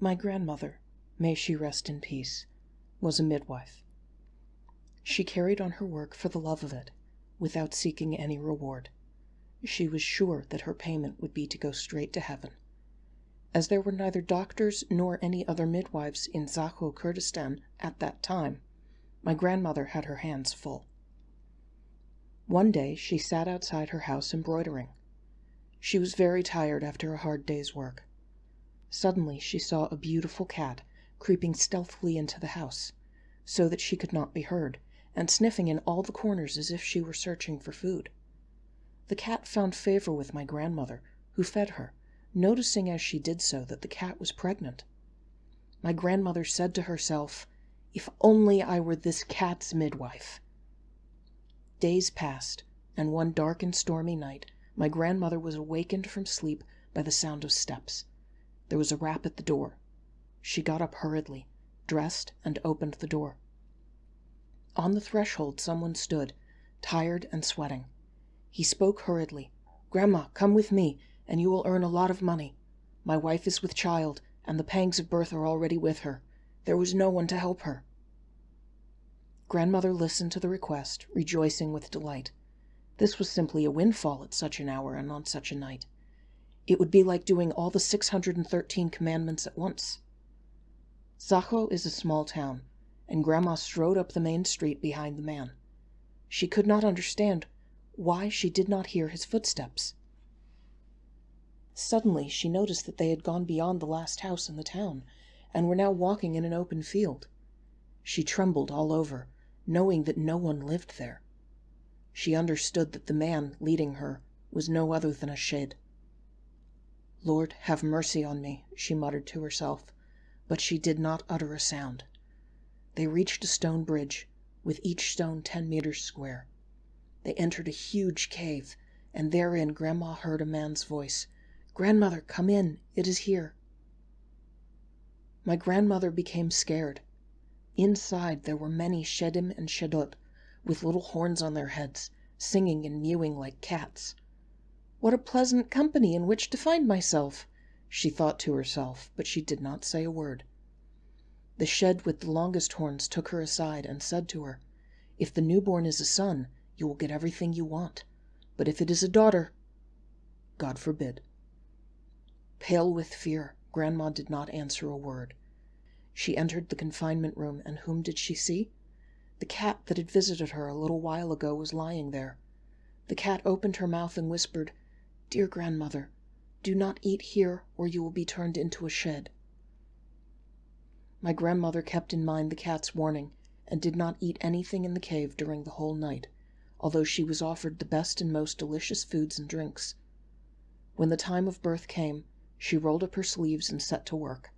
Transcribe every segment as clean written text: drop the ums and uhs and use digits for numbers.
My grandmother, may she rest in peace, was a midwife. She carried on her work for the love of it, without seeking any reward. She was sure that her payment would be to go straight to heaven. As there were neither doctors nor any other midwives in Zakho, Kurdistan at that time, my grandmother had her hands full. One day she sat outside her house embroidering. She was very tired after a hard day's work. Suddenly she saw a beautiful cat creeping stealthily into the house, so that she could not be heard, and sniffing in all the corners as if she were searching for food. The cat found favor with my grandmother, who fed her, noticing as she did so that the cat was pregnant. My grandmother said to herself, "If only I were this cat's midwife." Days passed, and one dark and stormy night my grandmother was awakened from sleep by the sound of steps. There was a rap at the door. She got up hurriedly, dressed, and opened the door. On the threshold someone stood, tired and sweating. He spoke hurriedly. "Grandma, come with me, and you will earn a lot of money. My wife is with child, and the pangs of birth are already with her. There was no one to help her." Grandmother listened to the request, rejoicing with delight. This was simply a windfall at such an hour and on such a night. It would be like doing all the 613 commandments at once. Zakho is a small town, and Grandma strode up the main street behind the man. She could not understand why she did not hear his footsteps. Suddenly she noticed that they had gone beyond the last house in the town, and were now walking in an open field. She trembled all over, knowing that no one lived there. She understood that the man leading her was no other than a shed. "Lord, have mercy on me," she muttered to herself, but she did not utter a sound. They reached a stone bridge, with each stone 10 meters square. They entered a huge cave, and therein Grandma heard a man's voice. "Grandmother, come in, it is here." My grandmother became scared. Inside there were many shedim and shedot, with little horns on their heads, singing and mewing like cats. "What a pleasant company in which to find myself," she thought to herself, but she did not say a word. The shed with the longest horns took her aside and said to her, "If the newborn is a son, you will get everything you want. But if it is a daughter, God forbid." Pale with fear, Grandma did not answer a word. She entered the confinement room, and whom did she see? The cat that had visited her a little while ago was lying there. The cat opened her mouth and whispered, "Dear grandmother, do not eat here or you will be turned into a shed." My grandmother kept in mind the cat's warning and did not eat anything in the cave during the whole night, although she was offered the best and most delicious foods and drinks. When the time of birth came, she rolled up her sleeves and set to work.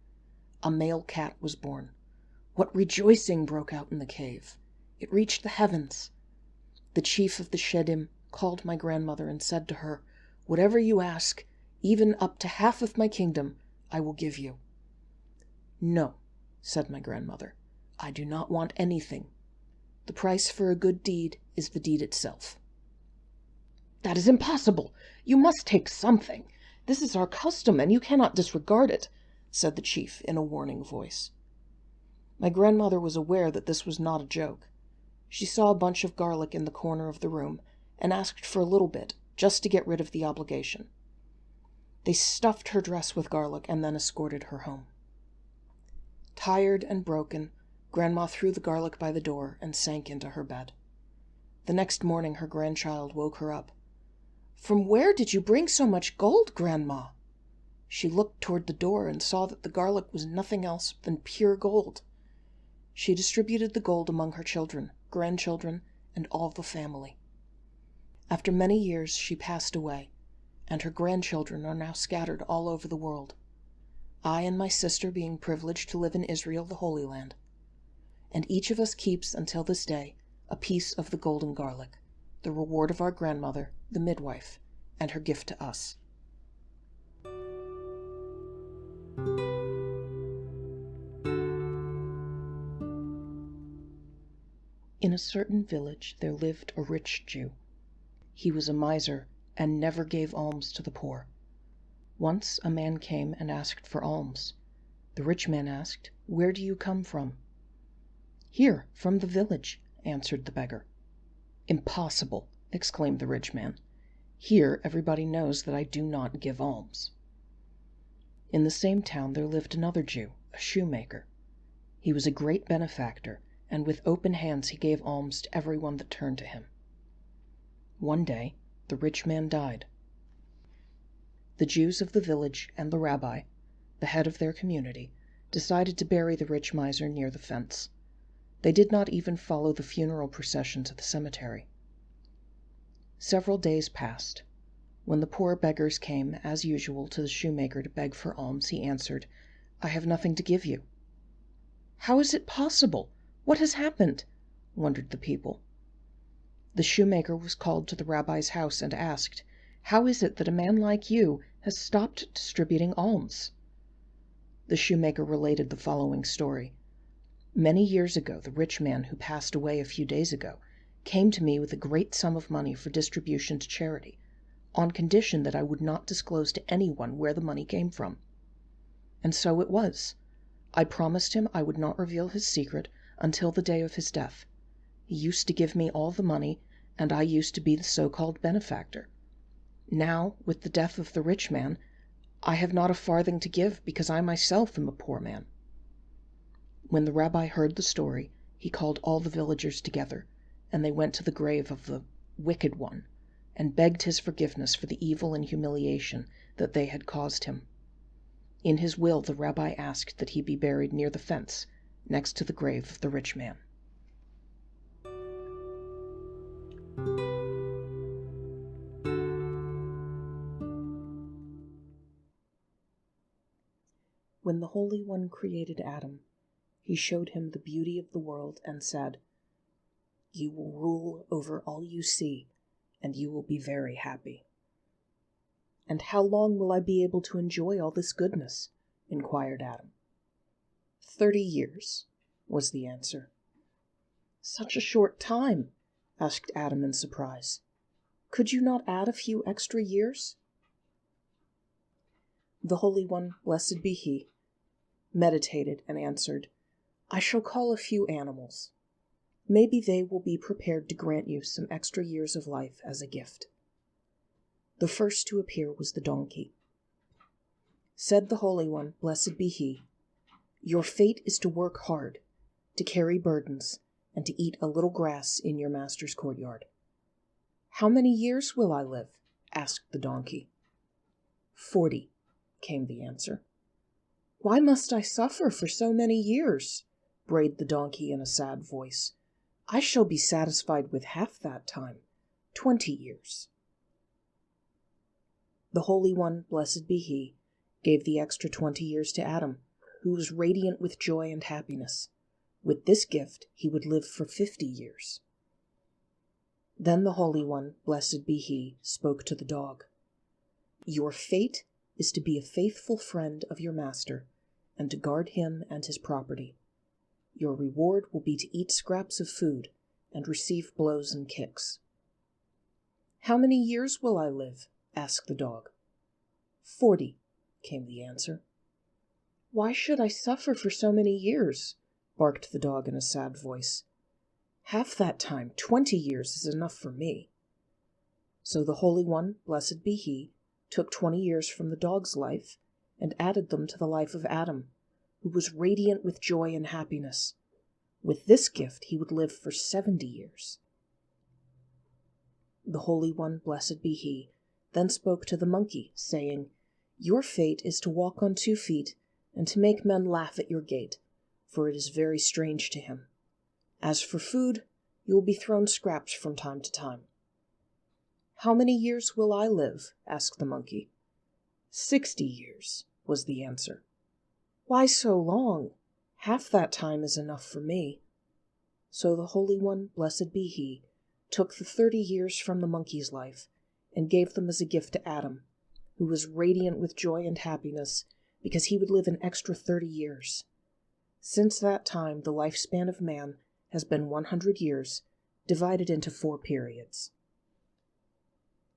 A male cat was born. What rejoicing broke out in the cave! It reached the heavens. The chief of the shedim called my grandmother and said to her, "Whatever you ask, even up to half of my kingdom, I will give you." "No," said my grandmother, "I do not want anything. The price for a good deed is the deed itself." "That is impossible. You must take something. This is our custom, and you cannot disregard it," said the chief in a warning voice. My grandmother was aware that this was not a joke. She saw a bunch of garlic in the corner of the room and asked for a little bit, just to get rid of the obligation. They stuffed her dress with garlic and then escorted her home. Tired and broken, Grandma threw the garlic by the door and sank into her bed. The next morning her grandchild woke her up. "From where did you bring so much gold, Grandma?" She looked toward the door and saw that the garlic was nothing else than pure gold. She distributed the gold among her children, grandchildren, and all the family. After many years she passed away, and her grandchildren are now scattered all over the world. I and my sister being privileged to live in Israel, the Holy Land. And each of us keeps, until this day, a piece of the golden garlic, the reward of our grandmother, the midwife, and her gift to us. In a certain village there lived a rich Jew. He was a miser and never gave alms to the poor. Once a man came and asked for alms. The rich man asked, "Where do you come from?" "Here, from the village," answered the beggar. "Impossible!" exclaimed the rich man. "Here everybody knows that I do not give alms." In the same town there lived another Jew, a shoemaker. He was a great benefactor, and with open hands he gave alms to everyone that turned to him. One day the rich man died. The Jews of the village and the rabbi, the head of their community, decided to bury the rich miser near the fence. They did not even follow the funeral procession to the cemetery. Several days passed. When the poor beggars came, as usual, to the shoemaker to beg for alms, he answered, "I have nothing to give you." "How is it possible? What has happened?" wondered the people. The shoemaker was called to the rabbi's house and asked, "How is it that a man like you has stopped distributing alms?" The shoemaker related the following story. Many years ago, the rich man who passed away a few days ago came to me with a great sum of money for distribution to charity, on condition that I would not disclose to anyone where the money came from. And so it was. I promised him I would not reveal his secret until the day of his death. He used to give me all the money, and I used to be the so-called benefactor. Now, with the death of the rich man, I have not a farthing to give because I myself am a poor man." When the rabbi heard the story, he called all the villagers together, and they went to the grave of the wicked one and begged his forgiveness for the evil and humiliation that they had caused him. In his will, the rabbi asked that he be buried near the fence, next to the grave of the rich man. When the Holy One created Adam, he showed him the beauty of the world and said, "You will rule over all you see, and you will be very happy." "And how long will I be able to enjoy all this goodness?" inquired Adam. 30 years, was the answer. "Such a short time?" asked Adam in surprise. "Could you not add a few extra years?" The Holy One, blessed be He, meditated and answered, "I shall call a few animals. Maybe they will be prepared to grant you some extra years of life as a gift." The first to appear was the donkey. Said the Holy One, blessed be He, "Your fate is to work hard, to carry burdens, and to eat a little grass in your master's courtyard." "How many years will I live?" asked the donkey. 40, came the answer. "Why must I suffer for so many years?" brayed the donkey in a sad voice. "I shall be satisfied with half that time, 20 years. The Holy One, blessed be He, gave the extra 20 years to Adam, who was radiant with joy and happiness. With this gift, he would live for 50 years. Then the Holy One, blessed be He, spoke to the dog. "Your fate is to be a faithful friend of your master, and to guard him and his property. Your reward will be to eat scraps of food and receive blows and kicks." "How many years will I live?" asked the dog. 40, came the answer. "Why should I suffer for so many years?" barked the dog in a sad voice. "Half that time, 20 years, is enough for me." So the Holy One, blessed be He, took 20 years from the dog's life and added them to the life of Adam, who was radiant with joy and happiness. With this gift he would live for 70 years. The Holy One, blessed be He, then spoke to the monkey, saying, "Your fate is to walk on 2 feet and to make men laugh at your gait, for it is very strange to him. As for food, you will be thrown scraps from time to time." "How many years will I live?" asked the monkey. 60 years, was the answer. "Why so long? Half that time is enough for me." So the Holy One, blessed be He, took the 30 years from the monkey's life and gave them as a gift to Adam, who was radiant with joy and happiness because he would live an extra 30 years. Since that time, the lifespan of man has been 100 years, divided into 4 periods.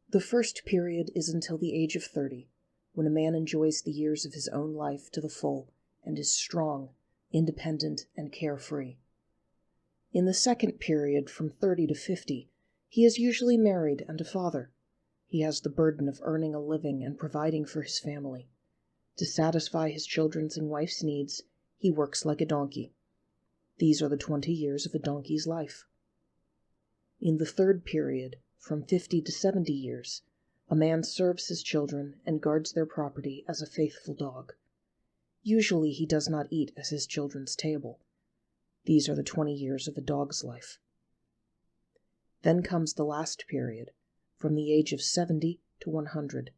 The first period is until the age of 30, when a man enjoys the years of his own life to the full and is strong, independent, and carefree. In the second period, from 30 to 50, he is usually married and a father. He has the burden of earning a living and providing for his family. To satisfy his children's and wife's needs, he works like a donkey. These are the 20 years of a donkey's life. In the third period, from 50 to 70 years, a man serves his children and guards their property as a faithful dog. Usually he does not eat at his children's table. These are the 20 years of a dog's life. Then comes the last period, from the age of 70 to 100.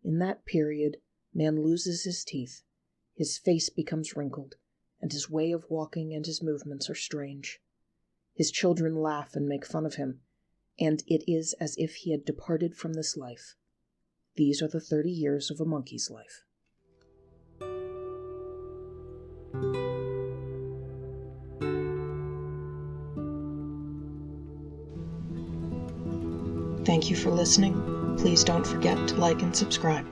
In that period, man loses his teeth, his face becomes wrinkled, and his way of walking and his movements are strange. His children laugh and make fun of him, and it is as if he had departed from this life. These are the 30 years of a monkey's life. Thank you for listening. Please don't forget to like and subscribe.